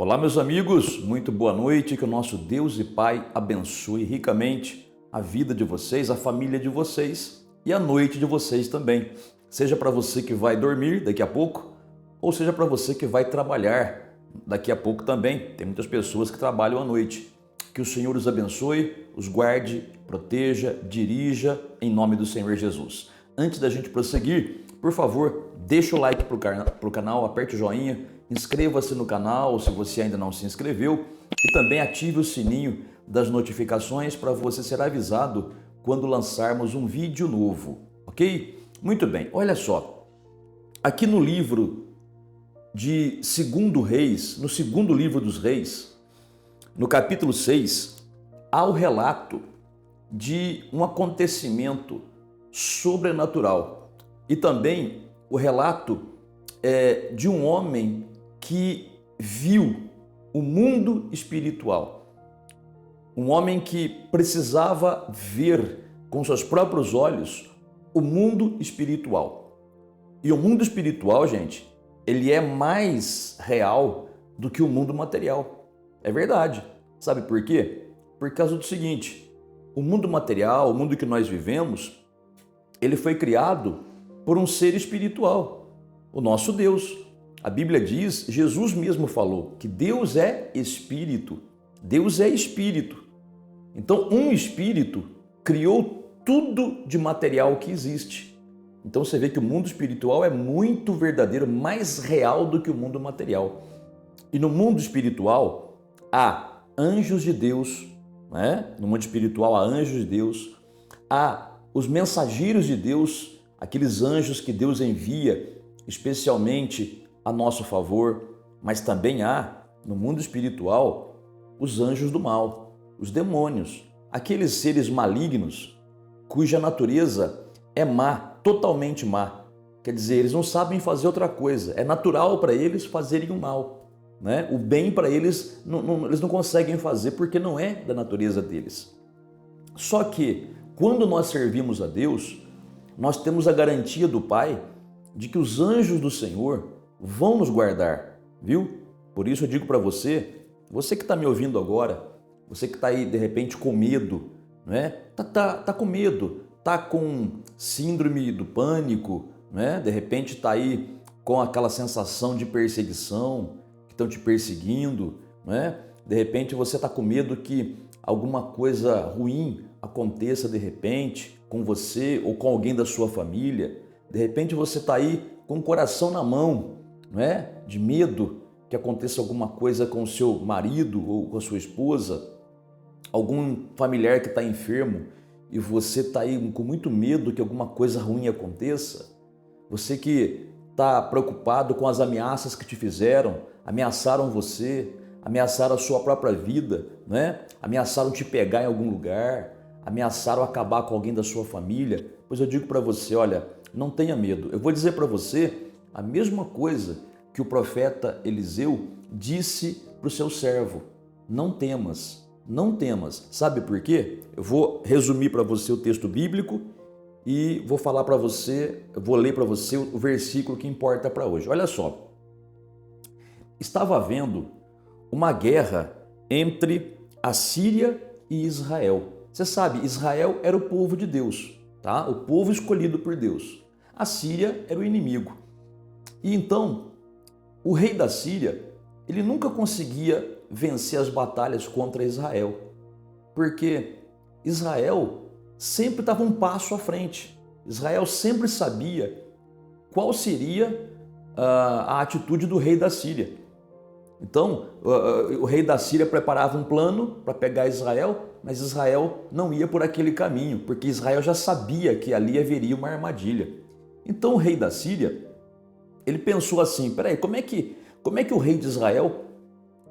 Olá, meus amigos, muito boa noite, que o nosso Deus e Pai abençoe ricamente a vida de vocês, a família de vocês e a noite de vocês também. Seja para você que vai dormir daqui a pouco, ou seja para você que vai trabalhar daqui a pouco também. Tem muitas pessoas que trabalham à noite. Que o Senhor os abençoe, os guarde, proteja, dirija, em nome do Senhor Jesus. Antes da gente prosseguir, por favor, deixa o like para o canal, aperte o joinha, inscreva-se no canal se você ainda não se inscreveu e também ative o sininho das notificações para você ser avisado quando lançarmos um vídeo novo, ok? Muito bem, olha só, aqui no livro de 2 Reis, no segundo livro dos Reis, no capítulo 6, há o relato de um acontecimento sobrenatural e também o relato de um homem que viu o mundo espiritual. Um homem que precisava ver com seus próprios olhos o mundo espiritual. E o mundo espiritual, gente, ele é mais real do que o mundo material. É verdade. Sabe por quê? Por causa do seguinte, o mundo material, o mundo que nós vivemos, ele foi criado por um ser espiritual, o nosso Deus. A Bíblia diz, Jesus mesmo falou, que Deus é espírito. Deus é espírito. Então, um espírito criou tudo de material que existe. Então, você vê que o mundo espiritual é muito verdadeiro, mais real do que o mundo material. E no mundo espiritual, há anjos de Deus, né? No mundo espiritual há anjos de Deus, há os mensageiros de Deus, aqueles anjos que Deus envia especialmente a nosso favor, mas também há, no mundo espiritual, os anjos do mal, os demônios, aqueles seres malignos cuja natureza é má, totalmente má. Quer dizer, eles não sabem fazer outra coisa, é natural para eles fazerem o mal, né? O bem para eles, eles não conseguem fazer porque não é da natureza deles. Só que, quando nós servimos a Deus, nós temos a garantia do Pai de que os anjos do Senhor vão nos guardar, viu? Por isso eu digo para você que está me ouvindo agora, você que está aí de repente com medo, né? Tá com medo, tá com síndrome do pânico, né? De repente está aí com aquela sensação de perseguição, que estão te perseguindo, né? De repente você está com medo que alguma coisa ruim aconteça de repente com você ou com alguém da sua família. De repente você está aí com o coração na mão, não é? De medo que aconteça alguma coisa com o seu marido ou com a sua esposa, algum familiar que está enfermo e você está aí com muito medo que alguma coisa ruim aconteça. Você que está preocupado com as ameaças que te fizeram, ameaçaram você, ameaçaram a sua própria vida, né? Ameaçaram te pegar em algum lugar, ameaçaram acabar com alguém da sua família. Pois eu digo para você, olha, não tenha medo. Eu vou dizer para você a mesma coisa que o profeta Eliseu disse para o seu servo. Não temas, não temas. Sabe por quê? Eu vou resumir para você o texto bíblico e vou falar para você, eu vou ler para você o versículo que importa para hoje. Olha só. Estava havendo uma guerra entre a Síria e Israel. Você sabe, Israel era o povo de Deus, tá? O povo escolhido por Deus. A Síria era o inimigo. E então, o rei da Síria, ele nunca conseguia vencer as batalhas contra Israel, porque Israel sempre estava um passo à frente. Israel sempre sabia qual seria a atitude do rei da Síria. Então, o rei da Síria preparava um plano para pegar Israel, mas Israel não ia por aquele caminho, porque Israel já sabia que ali haveria uma armadilha. Então, o rei da Síria, ele pensou assim, peraí, como é que o rei de Israel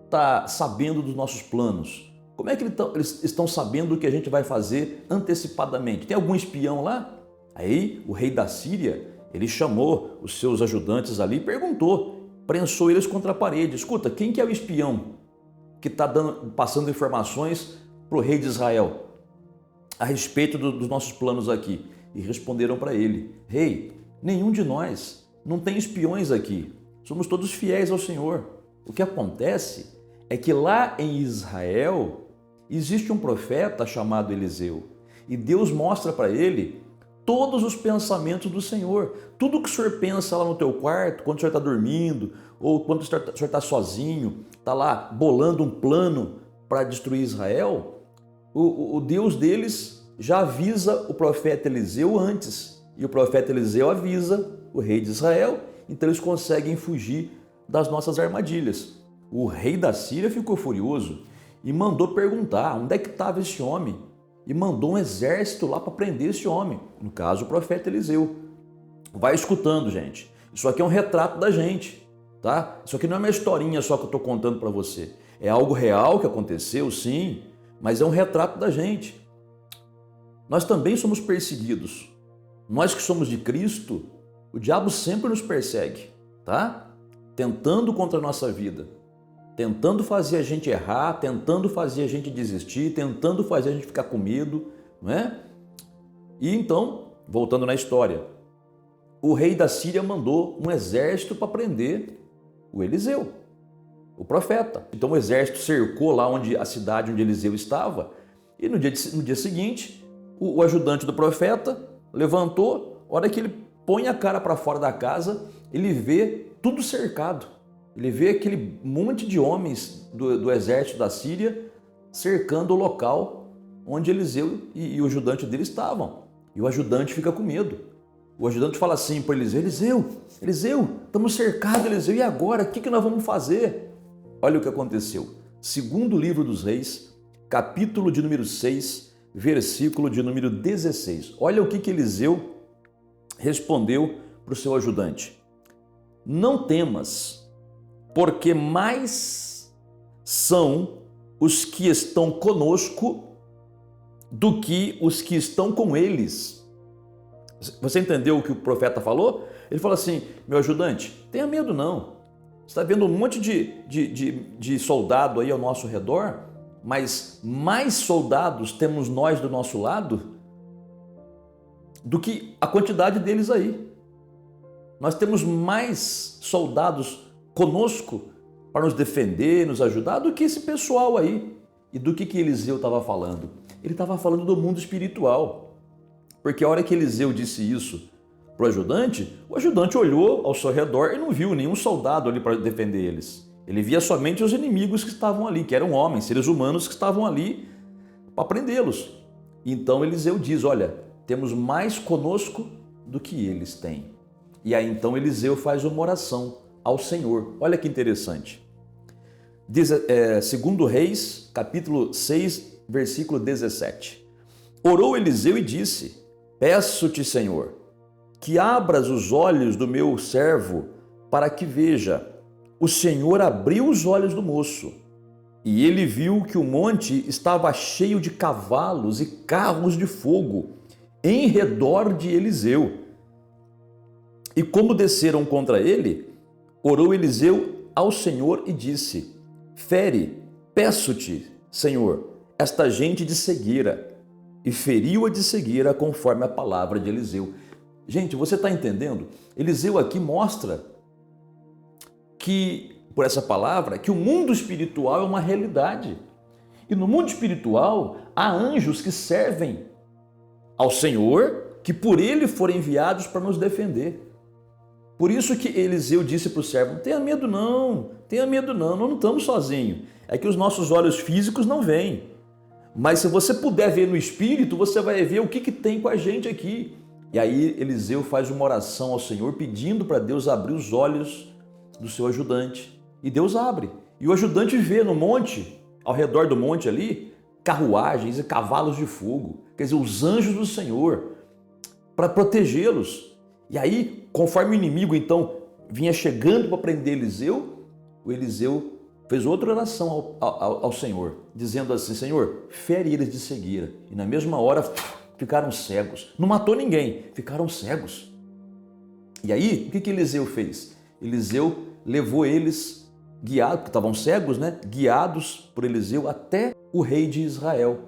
está sabendo dos nossos planos? Como é que eles estão sabendo o que a gente vai fazer antecipadamente? Tem algum espião lá? Aí, o rei da Síria, ele chamou os seus ajudantes ali e perguntou, prensou eles contra a parede. Escuta, quem que é o espião que está passando informações para o rei de Israel a respeito dos nossos planos aqui? E responderam para ele, rei, nenhum de nós, não tem espiões aqui, somos todos fiéis ao Senhor. O que acontece é que lá em Israel existe um profeta chamado Eliseu e Deus mostra para ele todos os pensamentos do Senhor. Tudo que o Senhor pensa lá no teu quarto, quando o Senhor está dormindo, ou quando o Senhor está sozinho, está lá bolando um plano para destruir Israel, o Deus deles já avisa o profeta Eliseu antes. E o profeta Eliseu avisa o rei de Israel, então eles conseguem fugir das nossas armadilhas. O rei da Síria ficou furioso e mandou perguntar onde é que estava esse homem e mandou um exército lá para prender esse homem, no caso o profeta Eliseu. Vai escutando, gente. Isso aqui é um retrato da gente, tá? Isso aqui não é uma historinha só que eu estou contando para você. É algo real que aconteceu, sim, mas é um retrato da gente. Nós também somos perseguidos. Nós que somos de Cristo, o diabo sempre nos persegue, tá? Tentando contra a nossa vida, tentando fazer a gente errar, tentando fazer a gente desistir, tentando fazer a gente ficar com medo, não é? E então, voltando na história, o rei da Síria mandou um exército para prender o Eliseu, o profeta. Então o exército cercou lá a cidade onde Eliseu estava e no dia seguinte, o ajudante do profeta levantou, a hora que ele põe a cara para fora da casa, ele vê tudo cercado. Ele vê aquele monte de homens do exército da Síria cercando o local onde Eliseu e o ajudante dele estavam. E o ajudante fica com medo. O ajudante fala assim para Eliseu, Eliseu, estamos cercados, Eliseu, e agora? O que nós vamos fazer? Olha o que aconteceu. Segundo livro dos Reis, capítulo de número 6, versículo de número 16. Olha o que Eliseu respondeu para o seu ajudante. Não temas, porque mais são os que estão conosco do que os que estão com eles. Você entendeu o que o profeta falou? Ele falou assim, meu ajudante, tenha medo não. Você está vendo um monte de soldado aí ao nosso redor, mas mais soldados temos nós do nosso lado do que a quantidade deles aí. Nós temos mais soldados conosco para nos defender, nos ajudar, do que esse pessoal aí. E do que Eliseu estava falando? Ele estava falando do mundo espiritual. Porque a hora que Eliseu disse isso para o ajudante olhou ao seu redor e não viu nenhum soldado ali para defender eles. Ele via somente os inimigos que estavam ali, que eram homens, seres humanos que estavam ali para prendê-los. Então Eliseu diz, olha, temos mais conosco do que eles têm. E aí então Eliseu faz uma oração ao Senhor. Olha que interessante. Diz, segundo Reis, capítulo 6, versículo 17. Orou Eliseu e disse, peço-te, Senhor, que abras os olhos do meu servo para que veja. O Senhor abriu os olhos do moço e ele viu que o monte estava cheio de cavalos e carros de fogo em redor de Eliseu. E como desceram contra ele, orou Eliseu ao Senhor e disse, fere, peço-te, Senhor, esta gente de cegueira. E feriu-a de cegueira conforme a palavra de Eliseu. Gente, você está entendendo? Eliseu aqui mostra que, por essa palavra, que o mundo espiritual é uma realidade. E no mundo espiritual há anjos que servem ao Senhor, que por ele foram enviados para nos defender. Por isso que Eliseu disse para o servo, não tenha medo não, nós não estamos sozinhos. É que os nossos olhos físicos não veem. Mas se você puder ver no espírito, você vai ver o que tem com a gente aqui. E aí Eliseu faz uma oração ao Senhor pedindo para Deus abrir os olhos do seu ajudante. E Deus abre. E o ajudante vê no monte, ao redor do monte ali, carruagens e cavalos de fogo. Quer dizer, os anjos do Senhor, para protegê-los. E aí, conforme o inimigo então vinha chegando para prender Eliseu, o Eliseu fez outra oração ao Senhor, dizendo assim, Senhor, fere eles de cegueira. E na mesma hora ficaram cegos. Não matou ninguém, ficaram cegos. E aí, o que Eliseu fez? Eliseu levou eles, guiados, porque estavam cegos, né? Guiados por Eliseu até o rei de Israel.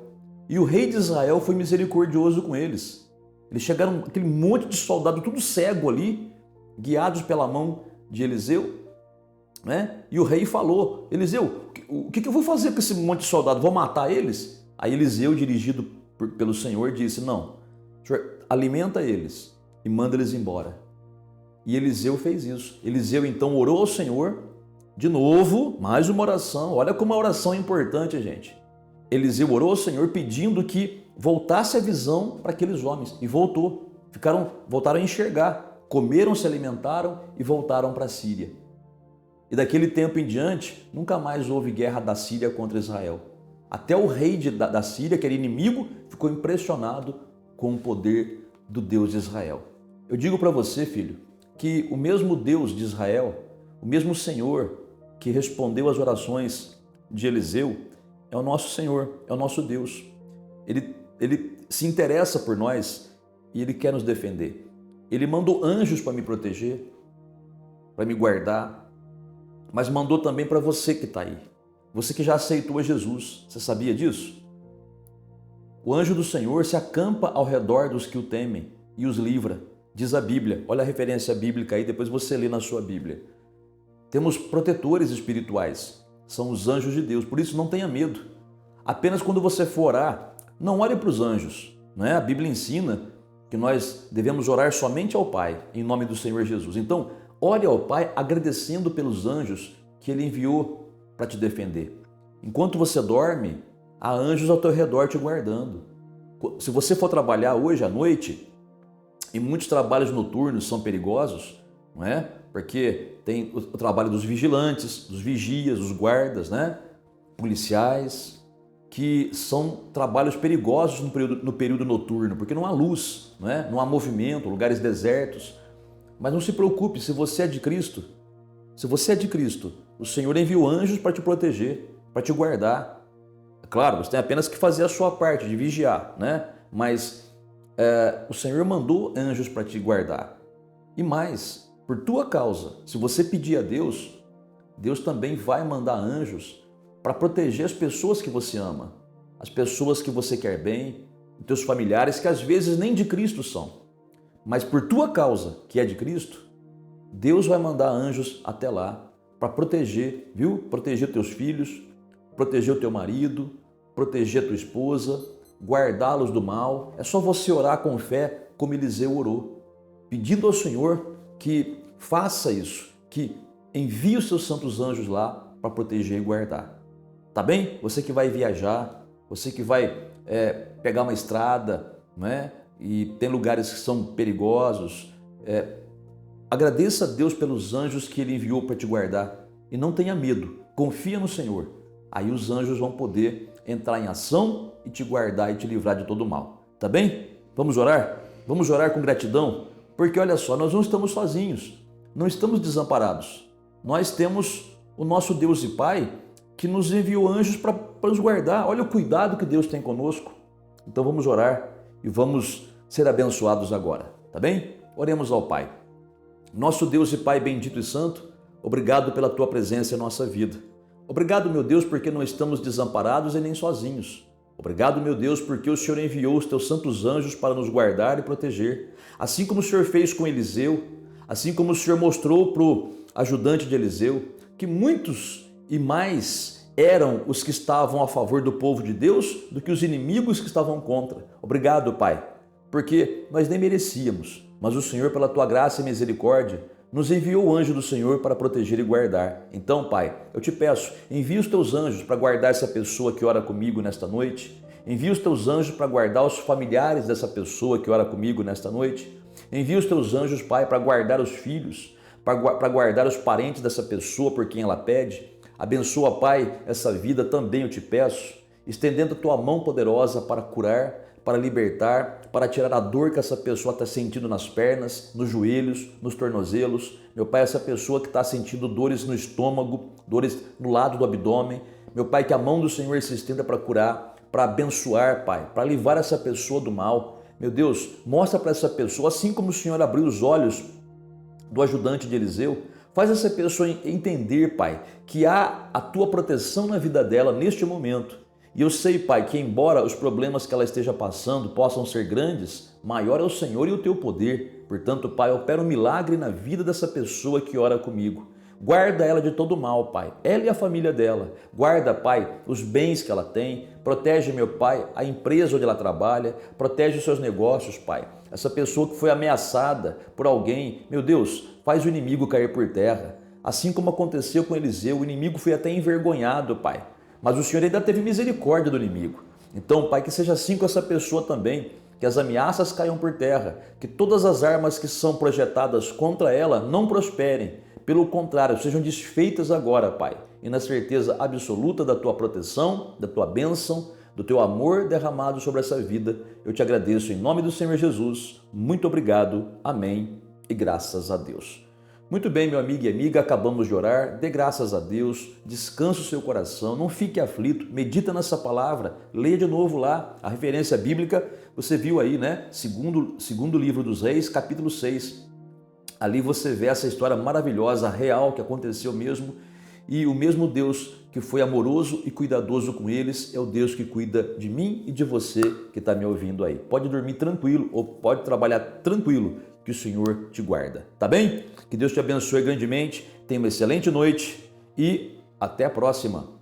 E o rei de Israel foi misericordioso com eles. Eles chegaram, aquele monte de soldado, tudo cego ali, guiados pela mão de Eliseu. né? E o rei falou: Eliseu, o que eu vou fazer com esse monte de soldado? Vou matar eles? Aí Eliseu, dirigido pelo Senhor, disse: não, Senhor, alimenta eles e manda eles embora. E Eliseu fez isso. Eliseu então orou ao Senhor, de novo, mais uma oração. Olha como a oração é importante, gente. Eliseu orou ao Senhor pedindo que voltasse a visão para aqueles homens. E voltou. Voltaram a enxergar. Comeram, se alimentaram e voltaram para a Síria. E daquele tempo em diante, nunca mais houve guerra da Síria contra Israel. Até o rei da Síria, que era inimigo, ficou impressionado com o poder do Deus de Israel. Eu digo para você, filho, que o mesmo Deus de Israel, o mesmo Senhor que respondeu às orações de Eliseu, é o nosso Senhor, é o nosso Deus. Ele se interessa por nós e Ele quer nos defender. Ele mandou anjos para me proteger, para me guardar, mas mandou também para você que está aí. Você que já aceitou a Jesus. Você sabia disso? O anjo do Senhor se acampa ao redor dos que o temem e os livra. Diz a Bíblia. Olha a referência bíblica aí, depois você lê na sua Bíblia. Temos protetores espirituais. São os anjos de Deus. Por isso não tenha medo. Apenas quando você for orar, não ore para os anjos. Não é? A Bíblia ensina que nós devemos orar somente ao Pai, em nome do Senhor Jesus. Então, ore ao Pai agradecendo pelos anjos que Ele enviou para te defender. Enquanto você dorme, há anjos ao teu redor te guardando. Se você for trabalhar hoje à noite, e muitos trabalhos noturnos são perigosos, não é? Porque tem o trabalho dos vigilantes, dos vigias, dos guardas, né? Policiais, que são trabalhos perigosos no período noturno, porque não há luz, não é? Não há movimento, lugares desertos. Mas não se preocupe, se você é de Cristo, o Senhor enviou anjos para te proteger, para te guardar. É claro, você tem apenas que fazer a sua parte de vigiar, né? Mas o Senhor mandou anjos para te guardar. E mais, por tua causa, se você pedir a Deus, Deus também vai mandar anjos para proteger as pessoas que você ama, as pessoas que você quer bem, os teus familiares que às vezes nem de Cristo são. Mas por tua causa, que é de Cristo, Deus vai mandar anjos até lá para proteger, viu? Proteger teus filhos, proteger o teu marido, proteger a tua esposa, guardá-los do mal. É só você orar com fé, como Eliseu orou, pedindo ao Senhor que faça isso, que envie os seus santos anjos lá para proteger e guardar. Tá bem? Você que vai viajar, você que vai pegar uma estrada, né? E tem lugares que são perigosos, agradeça a Deus pelos anjos que Ele enviou para te guardar e não tenha medo, confia no Senhor. Aí os anjos vão poder entrar em ação e te guardar e te livrar de todo o mal. Tá bem? Vamos orar? Vamos orar com gratidão, porque olha só, nós não estamos sozinhos, não estamos desamparados. Nós temos o nosso Deus e Pai que nos enviou anjos para nos guardar. Olha o cuidado que Deus tem conosco. Então vamos orar e vamos ser abençoados agora, tá bem? Oremos ao Pai. Nosso Deus e Pai bendito e santo, obrigado pela Tua presença em nossa vida. Obrigado, meu Deus, porque não estamos desamparados e nem sozinhos. Obrigado, meu Deus, porque o Senhor enviou os Teus santos anjos para nos guardar e proteger. Assim como o Senhor fez com Eliseu, assim como o Senhor mostrou para o ajudante de Eliseu, que muitos e mais eram os que estavam a favor do povo de Deus do que os inimigos que estavam contra. Obrigado, Pai, porque nós nem merecíamos, mas o Senhor, pela Tua graça e misericórdia, nos enviou o anjo do Senhor para proteger e guardar. Então, Pai, eu te peço, envia os Teus anjos para guardar essa pessoa que ora comigo nesta noite. Envia os Teus anjos para guardar os familiares dessa pessoa que ora comigo nesta noite. Envia os Teus anjos, Pai, para guardar os filhos, para guardar os parentes dessa pessoa por quem ela pede. Abençoa, Pai, essa vida também eu te peço, estendendo a Tua mão poderosa para curar, para libertar, para tirar a dor que essa pessoa está sentindo nas pernas, nos joelhos, nos tornozelos. Meu Pai, essa pessoa que está sentindo dores no estômago, dores no lado do abdômen. Meu Pai, que a mão do Senhor se estenda para curar, para abençoar, Pai, para livrar essa pessoa do mal. Meu Deus, mostra para essa pessoa, assim como o Senhor abriu os olhos do ajudante de Eliseu, faz essa pessoa entender, Pai, que há a Tua proteção na vida dela neste momento. E eu sei, Pai, que embora os problemas que ela esteja passando possam ser grandes, maior é o Senhor e o Teu poder. Portanto, Pai, opera um milagre na vida dessa pessoa que ora comigo. Guarda ela de todo mal, Pai. Ela e a família dela. Guarda, Pai, os bens que ela tem. Protege, meu Pai, a empresa onde ela trabalha. Protege os seus negócios, Pai. Essa pessoa que foi ameaçada por alguém, meu Deus, faz o inimigo cair por terra. Assim como aconteceu com Eliseu, o inimigo foi até envergonhado, Pai. Mas o Senhor ainda teve misericórdia do inimigo. Então, Pai, que seja assim com essa pessoa também, que as ameaças caiam por terra, que todas as armas que são projetadas contra ela não prosperem. Pelo contrário, sejam desfeitas agora, Pai, e na certeza absoluta da Tua proteção, da Tua bênção, do Teu amor derramado sobre essa vida. Eu te agradeço em nome do Senhor Jesus. Muito obrigado. Amém. E graças a Deus. Muito bem, meu amigo e amiga, acabamos de orar, dê graças a Deus, descanse o seu coração, não fique aflito, medita nessa palavra, leia de novo lá a referência bíblica, você viu aí, né? Segundo livro dos Reis, capítulo 6. Ali você vê essa história maravilhosa, real, que aconteceu mesmo, e o mesmo Deus que foi amoroso e cuidadoso com eles é o Deus que cuida de mim e de você que está me ouvindo aí. Pode dormir tranquilo ou pode trabalhar tranquilo, que o Senhor te guarda, tá bem? Que Deus te abençoe grandemente, tenha uma excelente noite e até a próxima.